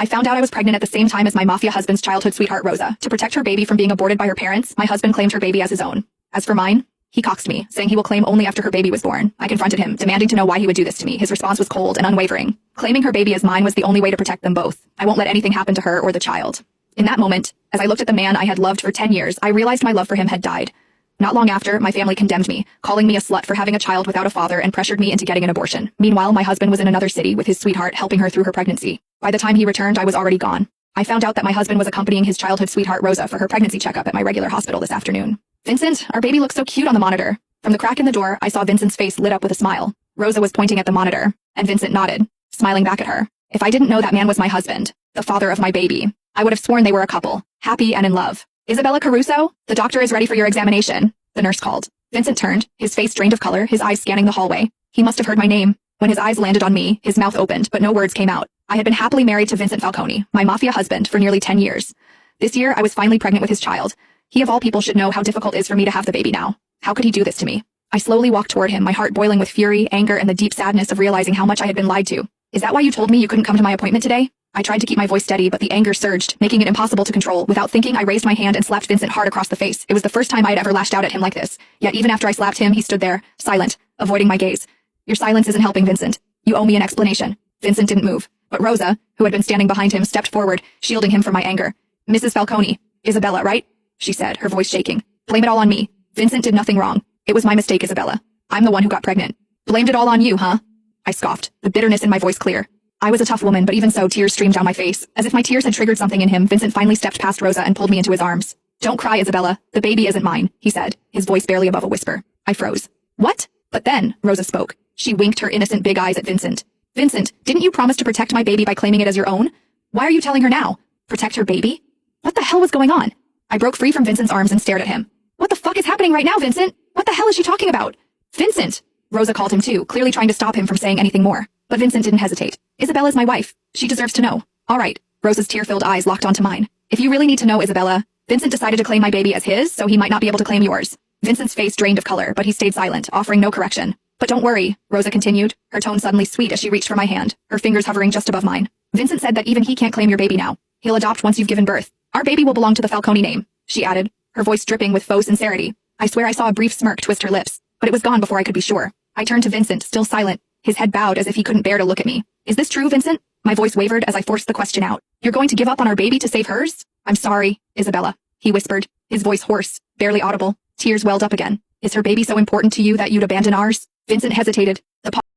I found out I was pregnant at the same time as my mafia husband's childhood sweetheart Rosa. To protect her baby from being aborted by her parents, my husband claimed her baby as his own. As for mine, he coxed me, saying he will claim only after her baby was born. I confronted him, demanding to know why he would do this to me. His response was cold and unwavering. Claiming her baby as mine was the only way to protect them both. I won't let anything happen to her or the child. In that moment, as I looked at the man I had loved for 10 years, I realized my love for him had died. Not long after, my family condemned me, calling me a slut for having a child without a father and pressured me into getting an abortion. Meanwhile, my husband was in another city with his sweetheart helping her through her pregnancy. By the time he returned, I was already gone. I found out that my husband was accompanying his childhood sweetheart Rosa for her pregnancy checkup at my regular hospital this afternoon. Vincent, our baby looks so cute on the monitor. From the crack in the door, I saw Vincent's face lit up with a smile. Rosa was pointing at the monitor, and Vincent nodded, smiling back at her. If I didn't know that man was my husband, the father of my baby, I would have sworn they were a couple, happy and in love. Isabella Caruso, the doctor is ready for your examination, the nurse called. Vincent turned, his face drained of color, his eyes scanning the hallway. He must have heard my name. When his eyes landed on me, his mouth opened, but no words came out. I had been happily married to Vincent Falcone, my mafia husband, for nearly 10 years. This year, I was finally pregnant with his child. He of all people should know how difficult it is for me to have the baby now. How could he do this to me? I slowly walked toward him, my heart boiling with fury, anger, and the deep sadness of realizing how much I had been lied to. Is that why you told me you couldn't come to my appointment today? I tried to keep my voice steady, but the anger surged, making it impossible to control. Without thinking, I raised my hand and slapped Vincent hard across the face. It was the first time I had ever lashed out at him like this. Yet even after I slapped him, he stood there, silent, avoiding my gaze. Your silence isn't helping, Vincent. You owe me an explanation. Vincent didn't move, but Rosa, who had been standing behind him, stepped forward, shielding him from my anger. Mrs. Falcone, Isabella, right? She said, her voice shaking. Blame it all on me. Vincent did nothing wrong. It was my mistake, Isabella. I'm the one who got pregnant. Blamed it all on you, huh? I scoffed, the bitterness in my voice clear. I was a tough woman, but even so, tears streamed down my face. As if my tears had triggered something in him, Vincent finally stepped past Rosa and pulled me into his arms. Don't cry, Isabella. The baby isn't mine, he said, his voice barely above a whisper. I froze. What? But then, Rosa spoke. She winked her innocent big eyes at Vincent. Vincent, didn't you promise to protect my baby by claiming it as your own? Why are you telling her now? Protect her baby? What the hell was going on? I broke free from Vincent's arms and stared at him. What the fuck is happening right now, Vincent? What the hell is she talking about? Vincent! Rosa called him too, clearly trying to stop him from saying anything more. But Vincent didn't hesitate. Isabella's my wife. She deserves to know. All right. Rosa's tear-filled eyes locked onto mine. If you really need to know, Isabella, Vincent decided to claim my baby as his, so he might not be able to claim yours. Vincent's face drained of color, but he stayed silent, offering no correction. But don't worry, Rosa continued, her tone suddenly sweet as she reached for my hand, her fingers hovering just above mine. Vincent said that even he can't claim your baby now. He'll adopt once you've given birth. Our baby will belong to the Falcone name, she added, her voice dripping with faux sincerity. I swear I saw a brief smirk twist her lips, but it was gone before I could be sure. I turned to Vincent, still silent, his head bowed as if he couldn't bear to look at me. Is this true, Vincent? My voice wavered as I forced the question out. You're going to give up on our baby to save hers? I'm sorry, Isabella, he whispered, his voice hoarse, barely audible. Tears welled up again. Is her baby so important to you that you'd abandon ours? Vincent hesitated. The